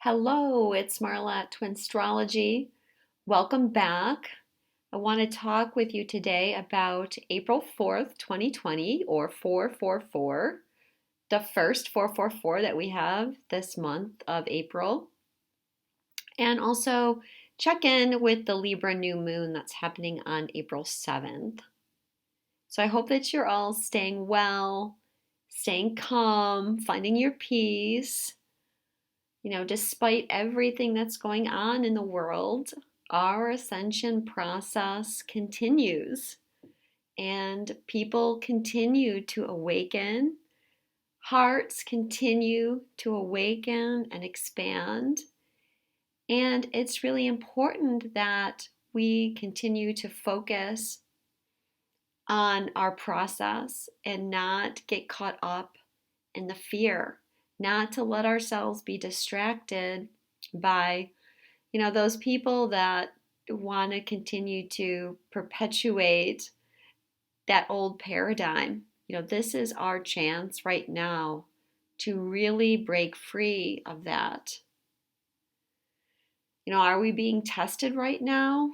Hello, it's Marla at Twinstrology. Welcome back. I want to talk with you today about April 4th, 2020, or 444, the first 444 that we have this month of April, and also check in with the Libra new moon that's happening on April 7th. So I hope that you're all staying well, staying calm, finding your peace. Despite everything that's going on in the world, our ascension process continues and people continue to awaken. Hearts continue to awaken and expand. And it's really important that we continue to focus on our process and not get caught up in the fear, not to let ourselves be distracted by, those people that want to continue to perpetuate that old paradigm. This is our chance right now to really break free of that. Are we being tested right now?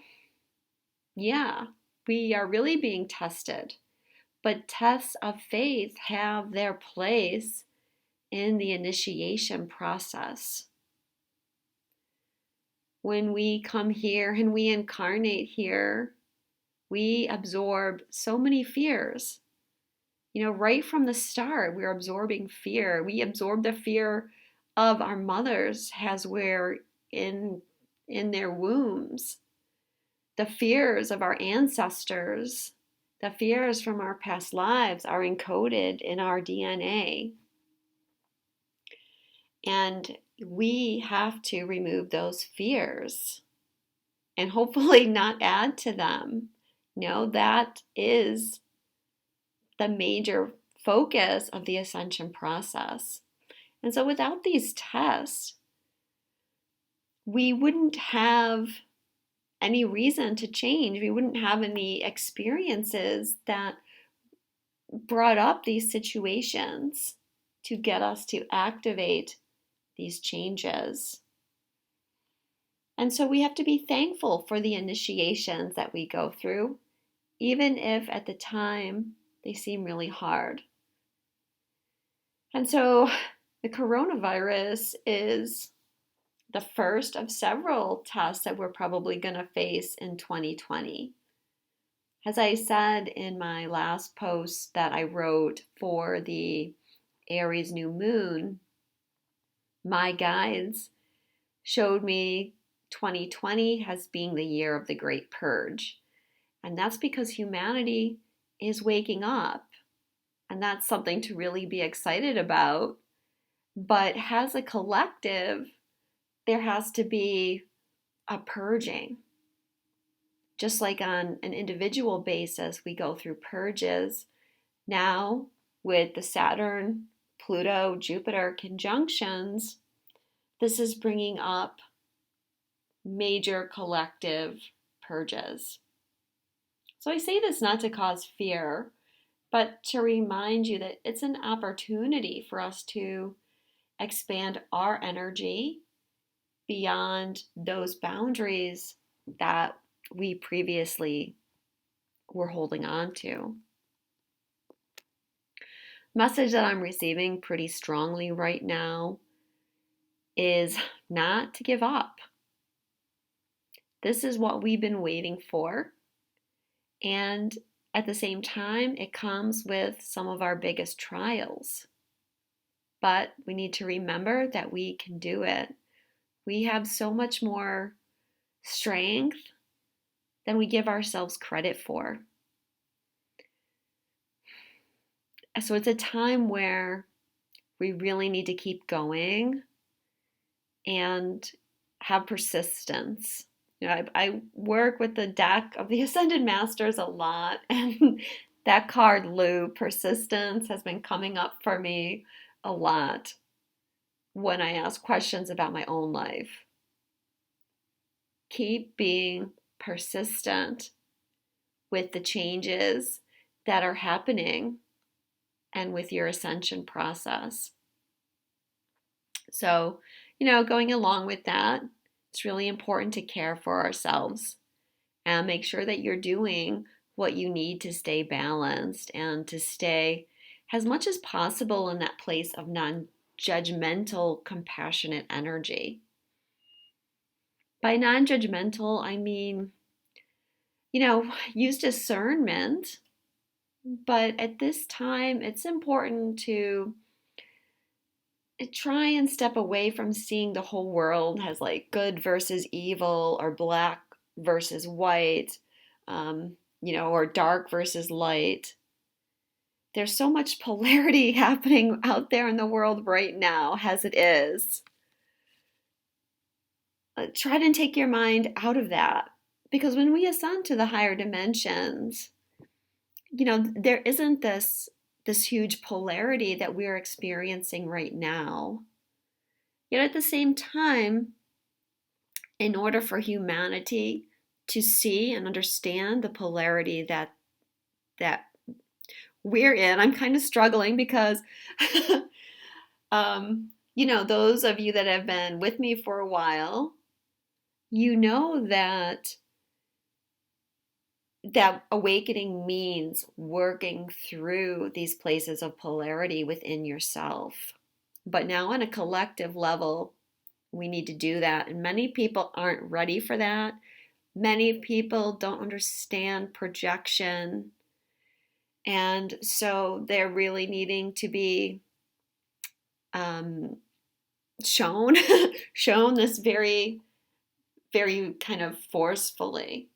Yeah, we are really being tested. But tests of faith have their place in the initiation process. When we come here and we incarnate here, we absorb so many fears. Right from the start, we're absorbing fear. We absorb the fear of our mothers as we're in their wombs, the fears of our ancestors, the fears from our past lives are encoded in our DNA. And we have to remove those fears and hopefully not add to them. That is the major focus of the ascension process. And so without these tests, we wouldn't have any reason to change. We wouldn't have any experiences that brought up these situations to get us to activate these changes. And so we have to be thankful for the initiations that we go through, even if at the time they seem really hard. And so the coronavirus is the first of several tests that we're probably going to face in 2020. As I said in my last post that I wrote for the Aries new moon, my guides showed me 2020 as being the year of the Great Purge. And that's because humanity is waking up. And that's something to really be excited about. But as a collective, there has to be a purging. Just like on an individual basis, we go through purges. Now, with the Saturn, Pluto, Jupiter conjunctions, this is bringing up major collective purges. So I say this not to cause fear, but to remind you that it's an opportunity for us to expand our energy beyond those boundaries that we previously were holding on to. Message that I'm receiving pretty strongly right now is not to give up. This is what we've been waiting for. And at the same time, it comes with some of our biggest trials. But we need to remember that we can do it. We have so much more strength than we give ourselves credit for. So it's a time where we really need to keep going and have persistence. I work with the deck of the Ascended Masters a lot, and that card, Lu, persistence, has been coming up for me a lot when I ask questions about my own life. Keep being persistent with the changes that are happening and with your ascension process. So, going along with that, it's really important to care for ourselves and make sure that you're doing what you need to stay balanced and to stay as much as possible in that place of non-judgmental, compassionate energy. By non-judgmental, I mean, use discernment, but at this time, it's important to try and step away from seeing the whole world as like good versus evil or black versus white, or dark versus light. There's so much polarity happening out there in the world right now as it is. Try to take your mind out of that, because when we ascend to the higher dimensions, there isn't this huge polarity that we're experiencing right now. Yet at the same time, in order for humanity to see and understand the polarity that we're in, I'm kind of struggling because those of you that have been with me for a while, you know that awakening means working through these places of polarity within yourself. But now on a collective level, we need to do that. And many people aren't ready for that. Many people don't understand projection. And so they're really needing to be shown this very, very kind of forcefully.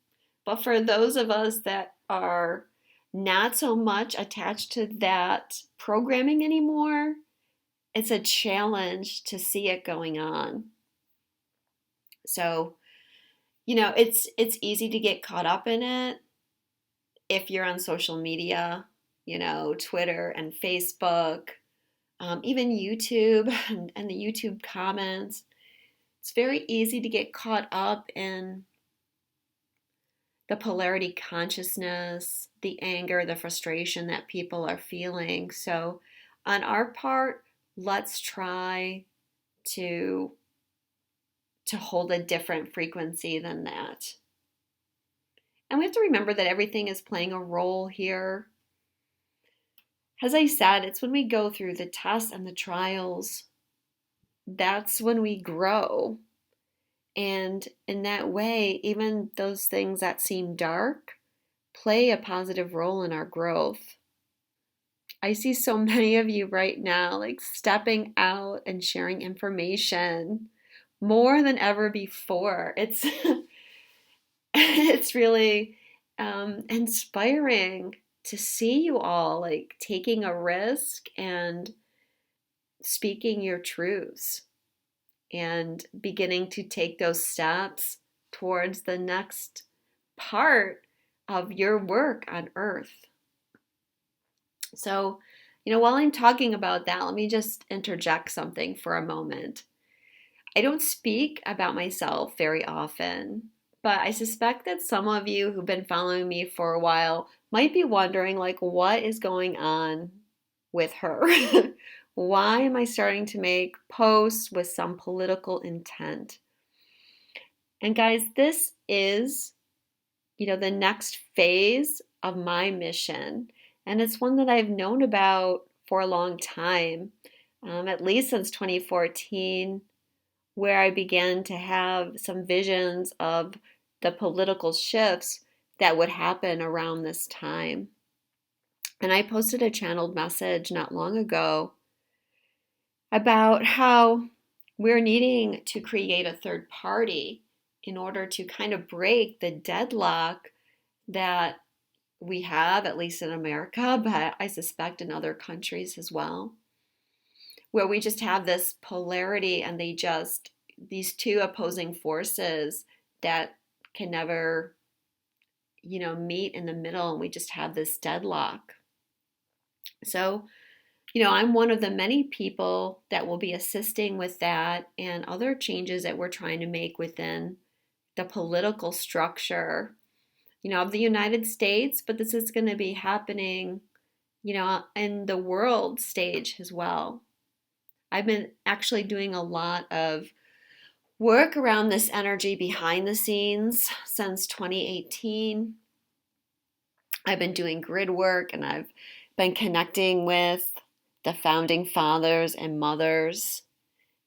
But for those of us that are not so much attached to that programming anymore, it's a challenge to see it going on. So, it's easy to get caught up in it if you're on social media, Twitter and Facebook, even YouTube and the YouTube comments. It's very easy to get caught up in the polarity consciousness, the anger, the frustration that people are feeling. So on our part, let's try to hold a different frequency than that. And we have to remember that everything is playing a role here. As I said, it's when we go through the tests and the trials, that's when we grow. And in that way, even those things that seem dark play a positive role in our growth. I see so many of you right now like stepping out and sharing information more than ever before. It's it's really inspiring to see you all like taking a risk and speaking your truths and beginning to take those steps towards the next part of your work on earth. So, while I'm talking about that, let me just interject something for a moment. I don't speak about myself very often, but I suspect that some of you who've been following me for a while might be wondering, like, what is going on with her? Why am I starting to make posts with some political intent? And guys, this is, the next phase of my mission. And it's one that I've known about for a long time, at least since 2014, where I began to have some visions of the political shifts that would happen around this time. And I posted a channeled message not long ago about how we're needing to create a third party in order to kind of break the deadlock that we have, at least in America, but I suspect in other countries as well, where we just have this polarity and these two opposing forces that can never, meet in the middle, and we just have this deadlock. So, I'm one of the many people that will be assisting with that and other changes that we're trying to make within the political structure, of the United States, but this is going to be happening, in the world stage as well. I've been actually doing a lot of work around this energy behind the scenes since 2018. I've been doing grid work and I've been connecting with the founding fathers and mothers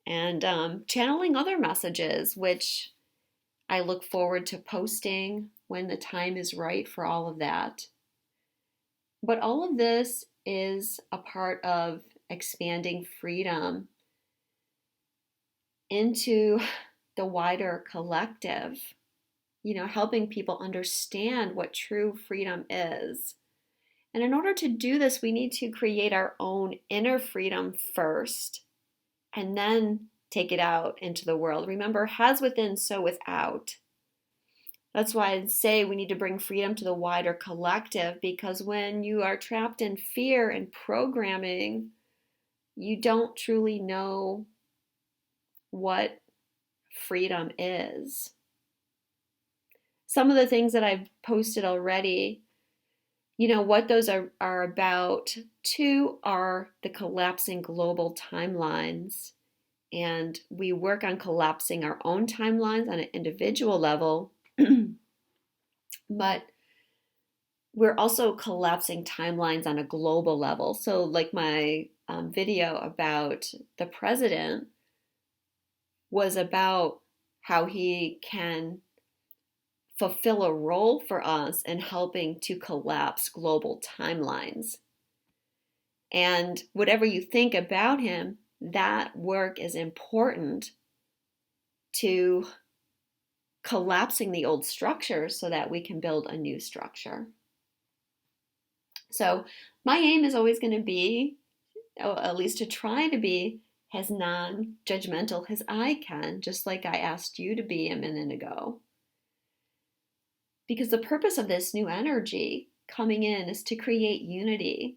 and channeling other messages, which I look forward to posting when the time is right for all of that. But all of this is a part of expanding freedom into the wider collective, helping people understand what true freedom is. And in order to do this, we need to create our own inner freedom first and then take it out into the world. Remember, as within, so without. That's why I say we need to bring freedom to the wider collective, because when you are trapped in fear and programming, you don't truly know what freedom is. Some of the things that I've posted already, what those are about. Two are the collapsing global timelines. And we work on collapsing our own timelines on an individual level, but we're also collapsing timelines on a global level. So like my video about the president was about how he can fulfill a role for us in helping to collapse global timelines. And whatever you think about him, that work is important to collapsing the old structure so that we can build a new structure. So my aim is always going to be, or at least to try to be, as non-judgmental as I can, just like I asked you to be a minute ago. Because the purpose of this new energy coming in is to create unity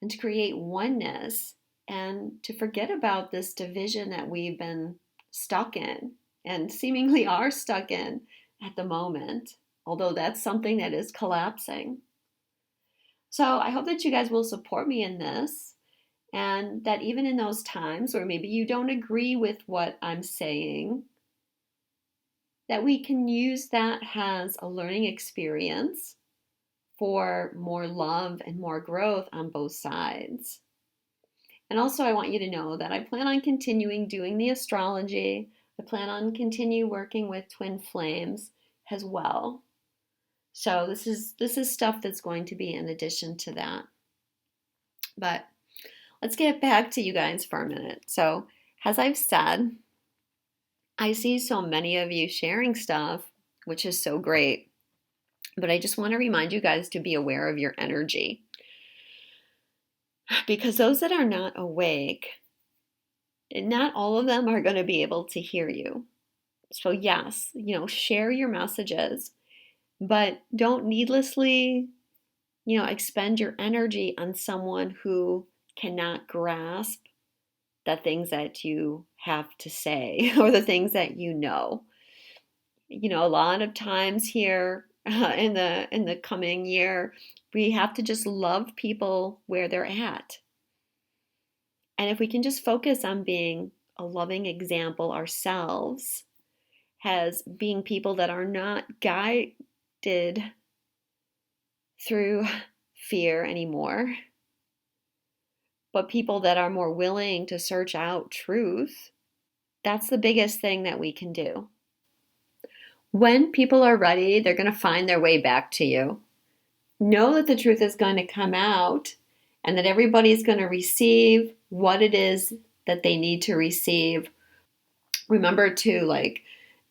and to create oneness and to forget about this division that we've been stuck in and seemingly are stuck in at the moment, although that's something that is collapsing. So I hope that you guys will support me in this, and that even in those times where maybe you don't agree with what I'm saying, that we can use that as a learning experience for more love and more growth on both sides. And also I want you to know that I plan on continuing doing the astrology. I plan on continue working with twin flames as well. So this is stuff that's going to be in addition to that. But let's get back to you guys for a minute. So as I've said, I see so many of you sharing stuff, which is so great. But I just want to remind you guys to be aware of your energy. Because those that are not awake, not all of them are going to be able to hear you. So yes, share your messages, but don't needlessly, expend your energy on someone who cannot grasp the things that you have to say or the things that you know. A lot of times here in the coming year, we have to just love people where they're at. And if we can just focus on being a loving example ourselves, as being people that are not guided through fear anymore, but people that are more willing to search out truth, that's the biggest thing that we can do. When people are ready, they're going to find their way back to you. Know that the truth is going to come out and that everybody's going to receive what it is that they need to receive. Remember too,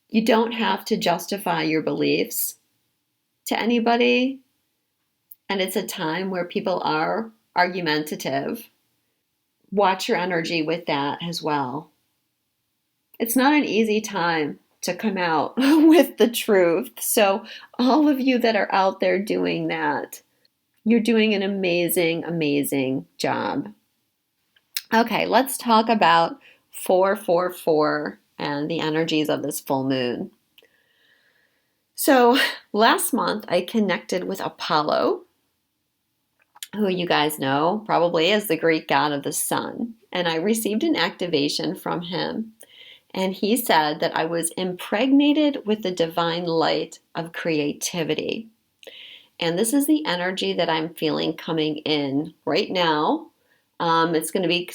you don't have to justify your beliefs to anybody. And it's a time where people are argumentative. Watch your energy with that as well. It's not an easy time to come out with the truth. So all of you that are out there doing that, you're doing an amazing, amazing job. Okay, let's talk about 444 and the energies of this full moon. So last month I connected with Apollo, who you guys know probably as the Greek god of the sun. and I received an activation from him. And he said that I was impregnated with the divine light of creativity. And this is the energy that I'm feeling coming in right now. It's going to be,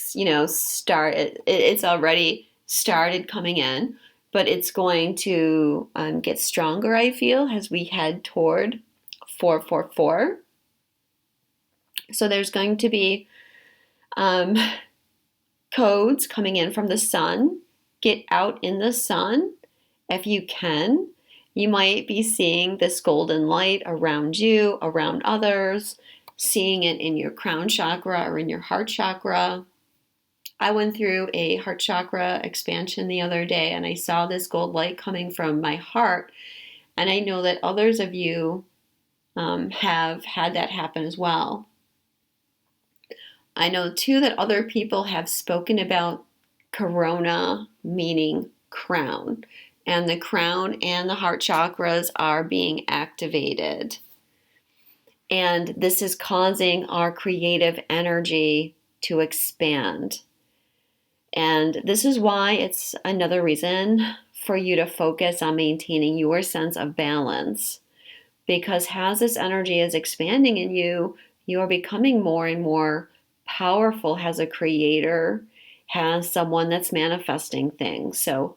it's already started coming in, but it's going to get stronger, I feel, as we head toward 444. So there's going to be codes coming in from the sun. Get out in the sun if you can. You might be seeing this golden light around you, around others, seeing it in your crown chakra or in your heart chakra. I went through a heart chakra expansion the other day and I saw this gold light coming from my heart. And I know that others of you have had that happen as well. I know too that other people have spoken about corona, meaning crown, and the crown and the heart chakras are being activated. And this is causing our creative energy to expand. And this is why it's another reason for you to focus on maintaining your sense of balance. Because as this energy is expanding in you, you are becoming more and more powerful as a creator, as someone that's manifesting things. So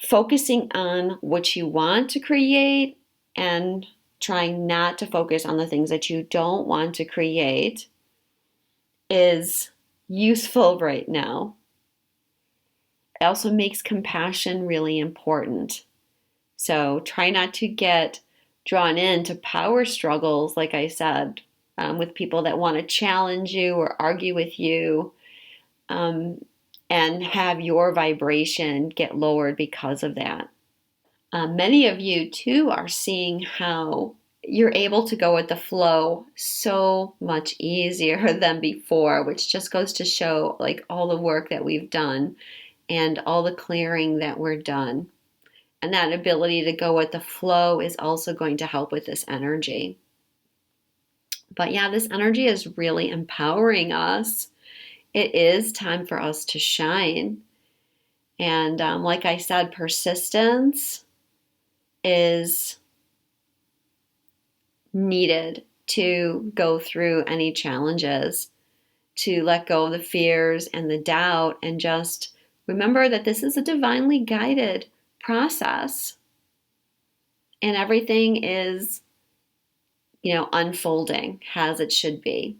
focusing on what you want to create and trying not to focus on the things that you don't want to create is useful right now. It also makes compassion really important. So try not to get drawn into power struggles, like I said, with people that want to challenge you or argue with you, and have your vibration get lowered because of that. Many of you too are seeing how you're able to go with the flow so much easier than before, which just goes to show like all the work that we've done and all the clearing that we're done. And that ability to go with the flow is also going to help with this energy. But yeah, this energy is really empowering us. It is time for us to shine. And like I said, persistence is needed to go through any challenges, to let go of the fears and the doubt, and just remember that this is a divinely guided process. And everything is, unfolding as it should be.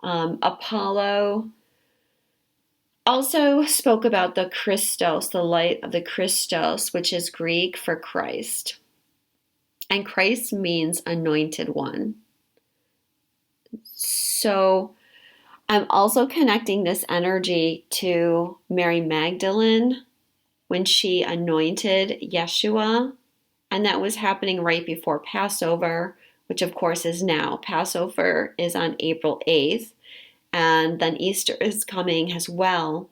Apollo also spoke about the Christos, the light of the Christos, which is Greek for Christ. And Christ means anointed one. So I'm also connecting this energy to Mary Magdalene when she anointed Yeshua. And that was happening right before Passover, which of course is now. Passover is on April 8th. And then Easter is coming as well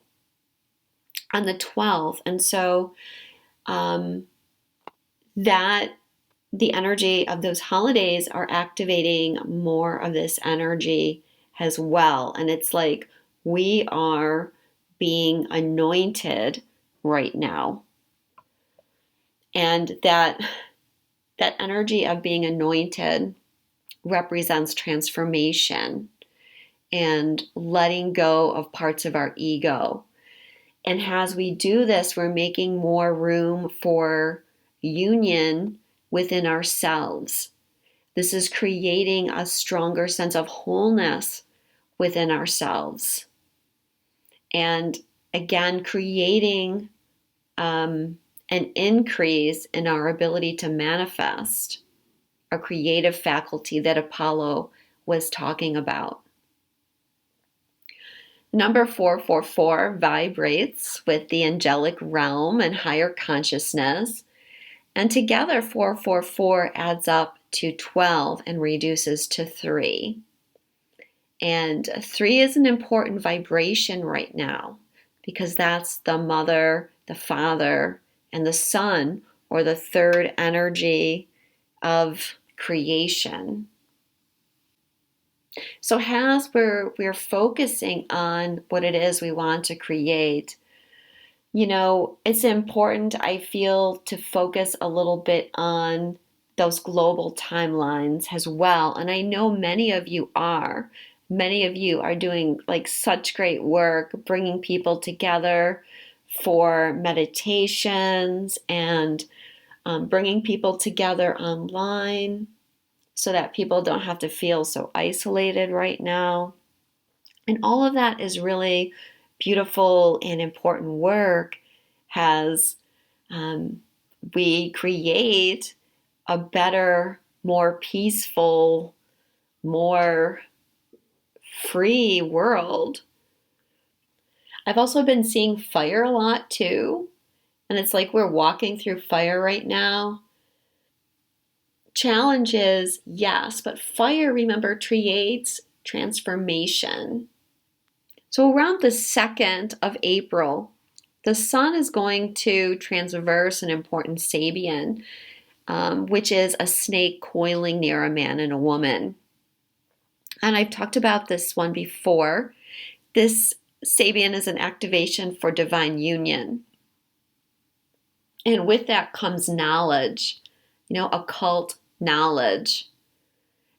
on the 12th. And so that the energy of those holidays are activating more of this energy as well. And it's like we are being anointed right now. And that energy of being anointed represents transformation and letting go of parts of our ego. And as we do this, we're making more room for union within ourselves. This is creating a stronger sense of wholeness within ourselves. And again, creating an increase in our ability to manifest a creative faculty that Apollo was talking about. Number 444 vibrates with the angelic realm and higher consciousness. And together, 444 adds up to 12 and reduces to 3. And 3 is an important vibration right now because that's the mother, the father, and the son, or the third energy of creation. So as we're focusing on what it is we want to create, it's important, I feel, to focus a little bit on those global timelines as well. And I know many of you are. Many of you are doing like such great work, bringing people together for meditations and bringing people together online so that people don't have to feel so isolated right now. And all of that is really beautiful and important work as we create a better, more peaceful, more free world. I've also been seeing fire a lot too. And it's like we're walking through fire right now. Challenges, yes, but fire, remember, creates transformation. So around the 2nd of April, the sun is going to transverse an important Sabian, which is a snake coiling near a man and a woman. And I've talked about this one before. This Sabian is an activation for divine union. And with that comes knowledge, occult knowledge.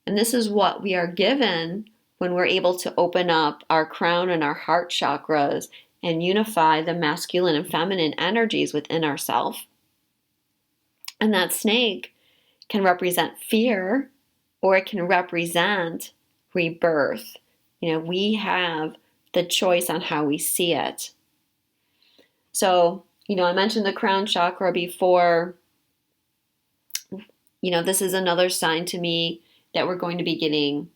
And this is what we are given when we're able to open up our crown and our heart chakras and unify the masculine and feminine energies within ourselves. And that snake can represent fear or it can represent rebirth. We have the choice on how we see it. So, I mentioned the crown chakra before. This is another sign to me that we're going to be getting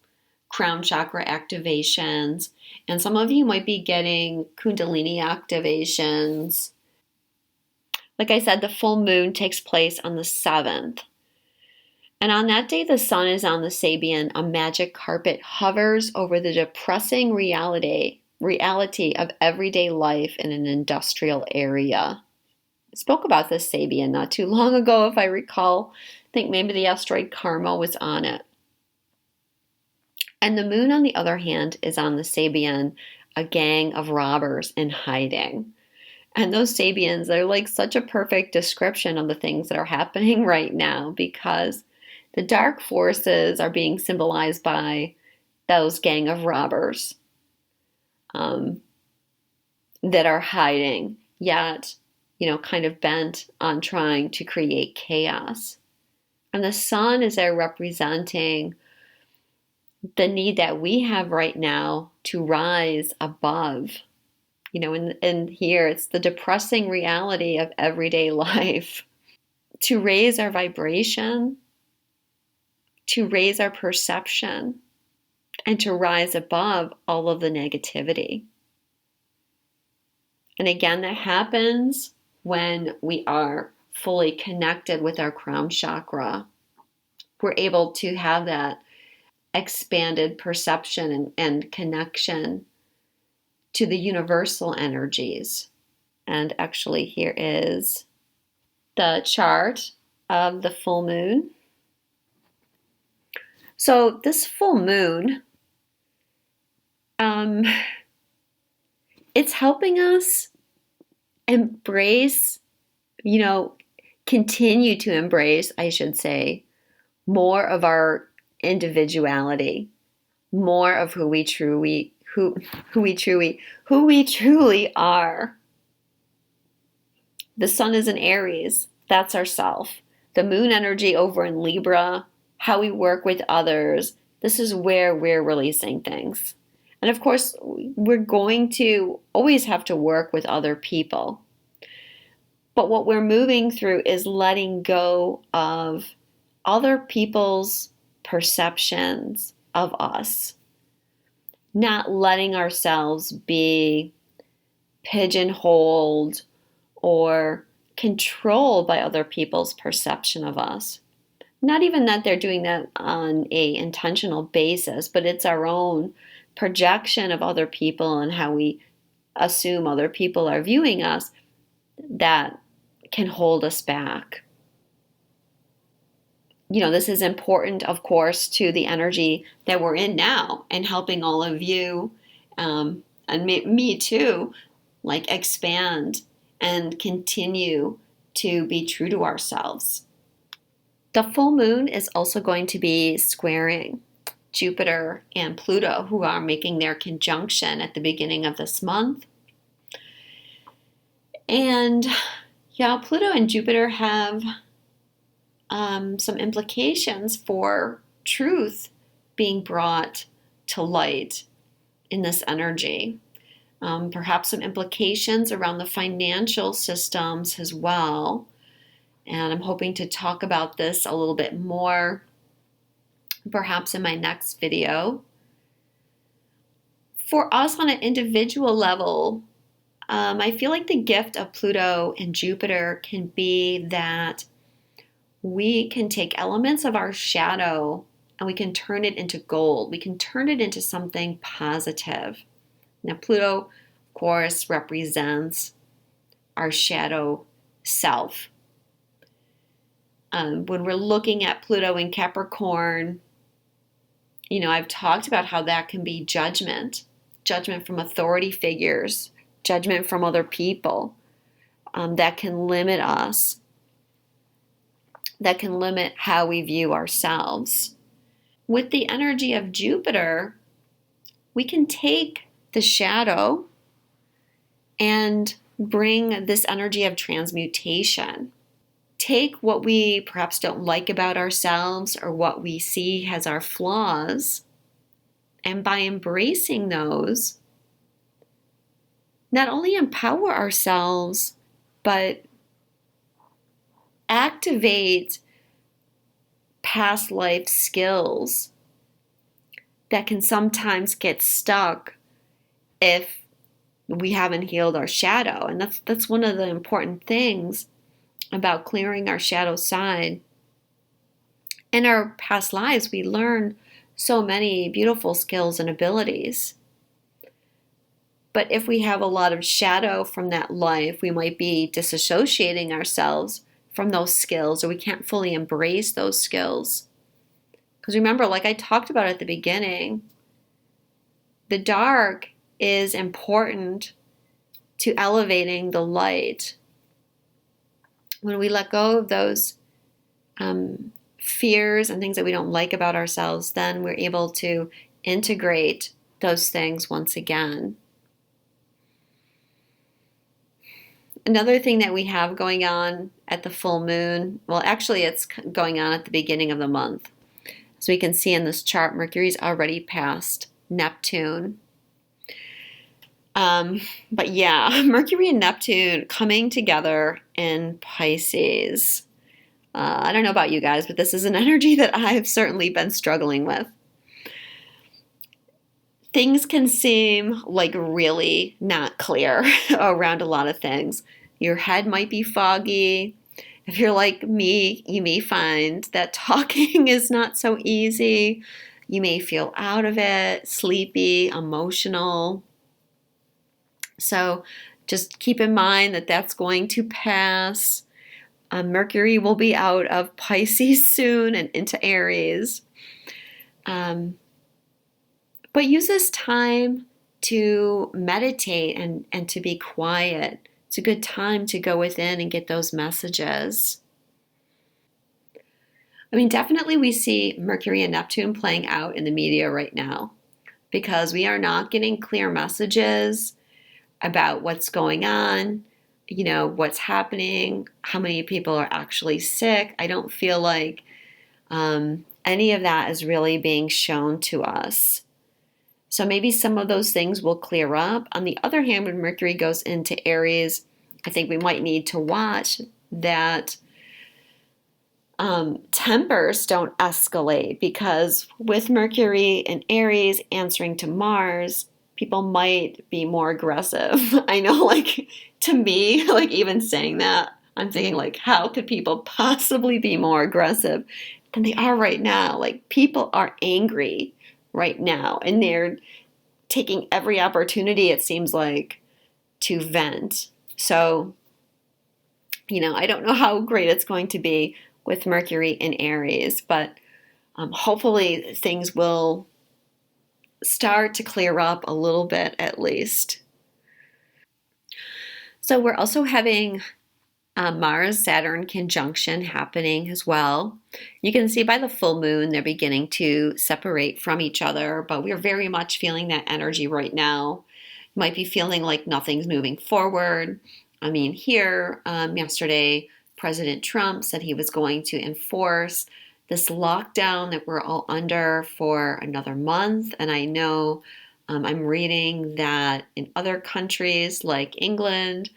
crown chakra activations. And some of you might be getting Kundalini activations. Like I said, the full moon takes place on the 7th. And on that day, the sun is on the Sabian. A magic carpet hovers over the depressing reality of everyday life in an industrial area. I spoke about this Sabian not too long ago, if I recall. I think maybe the asteroid Karma was on it. And the moon, on the other hand, is on the Sabian, a gang of robbers in hiding. And those Sabians, they're like such a perfect description of the things that are happening right now because the dark forces are being symbolized by those gang of robbers that are hiding, yet, kind of bent on trying to create chaos. And the sun is there representing the need that we have right now to rise above. And here it's the depressing reality of everyday life. To raise our vibration, to raise our perception, and to rise above all of the negativity. And again, that happens when we are fully connected with our crown chakra. We're able to have that expanded perception and connection to the universal energies. And actually, here is the chart of the full moon. So this full moon, it's helping us embrace, continue to embrace, I should say, more of our individuality, more of who we truly are. The sun is in Aries. That's ourself. The moon energy over in Libra, how we work with others. This is where we're releasing things. And of course, we're going to always have to work with other people. But what we're moving through is letting go of other people's perceptions of us. Not letting ourselves be pigeonholed or controlled by other people's perception of us. Not even that they're doing that on a intentional basis, but it's our own projection of other people and how we assume other people are viewing us that can hold us back. This is important, of course, to the energy that we're in now and helping all of you and me too, like expand and continue to be true to ourselves. The full moon is also going to be squaring Jupiter and Pluto, who are making their conjunction at the beginning of this month. And yeah, Pluto and Jupiter have some implications for truth being brought to light in this energy. Perhaps some implications around the financial systems as well. And I'm hoping to talk about this a little bit more, perhaps in my next video. For us on an individual level, I feel like the gift of Pluto and Jupiter can be that we can take elements of our shadow and we can turn it into gold. We can turn it into something positive. Now, Pluto, of course, represents our shadow self. When we're looking at Pluto in Capricorn, I've talked about how that can be judgment from authority figures, judgment from other people, that can limit us, that can limit how we view ourselves. With the energy of Jupiter, we can take the shadow and bring this energy of transmutation. Take what we perhaps don't like about ourselves or what we see as our flaws, and by embracing those, not only empower ourselves, but activate past life skills that can sometimes get stuck if we haven't healed our shadow. And that's one of the important things about clearing our shadow side. In our past lives, we learn so many beautiful skills and abilities. But if we have a lot of shadow from that life, we might be disassociating ourselves from those skills, or we can't fully embrace those skills. Because remember, like I talked about at the beginning, the dark is important to elevating the light. When we let go of those fears and things that we don't like about ourselves, then we're able to integrate those things once again. Another thing that we have going on at the full moon, well, actually it's going on at the beginning of the month. As we can see in this chart, Mercury's already past Neptune. But yeah, Mercury and Neptune coming together in Pisces. I don't know about you guys, but this is an energy that I've certainly been struggling with. Things can seem like really not clear around a lot of things. Your head might be foggy. If you're like me, you may find that talking is not so easy. You may feel out of it, sleepy, emotional. So just keep in mind that that's going to pass. Mercury will be out of Pisces soon and into Aries. But use this time to meditate and to be quiet. It's a good time to go within and get those messages. I mean, definitely we see Mercury and Neptune playing out in the media right now because we are not getting clear messages about what's going on, what's happening, how many people are actually sick. I don't feel like any of that is really being shown to us. So maybe some of those things will clear up. On the other hand, when Mercury goes into Aries, I think we might need to watch that tempers don't escalate, because with Mercury in Aries answering to Mars, people might be more aggressive. I know, to me, even saying that, I'm thinking how could people possibly be more aggressive than they are right now? People are angry right now, and they're taking every opportunity, it seems like, to vent. So, I don't know how great it's going to be with Mercury in Aries, but hopefully things will start to clear up a little bit at least. So we're also having Mars-Saturn conjunction happening as well. You can see by the full moon they're beginning to separate from each other, but we're very much feeling that energy right now. You might be feeling like nothing's moving forward. I mean, here yesterday, President Trump said he was going to enforce this lockdown that we're all under for another month. And I know I'm reading that in other countries like England,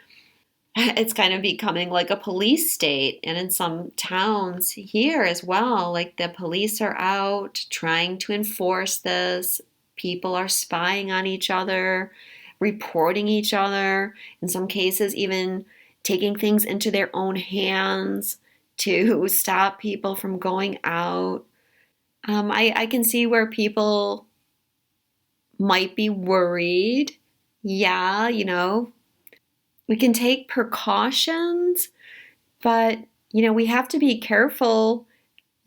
it's kind of becoming like a police state. And in some towns here as well, like the police are out trying to enforce this. People are spying on each other, reporting each other, in some cases, even taking things into their own hands to stop people from going out. I can see where people might be worried. Yeah, we can take precautions, but we have to be careful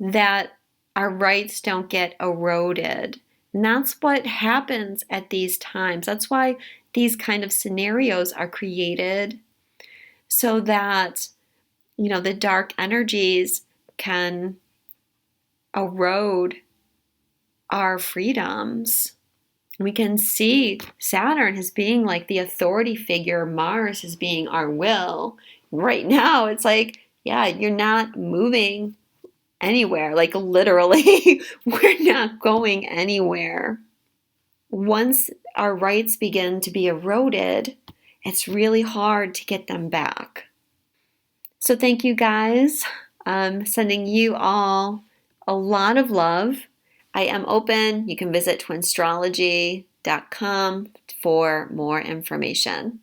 that our rights don't get eroded. And that's what happens at these times. That's why these kind of scenarios are created so that the dark energies can erode our freedoms. We can see Saturn as being like the authority figure, Mars as being our will. Right now, it's like, yeah, you're not moving anywhere. Like literally, we're not going anywhere. Once our rights begin to be eroded, it's really hard to get them back. So thank you guys. I'm sending you all a lot of love. I am open. You can visit twinstrology.com for more information.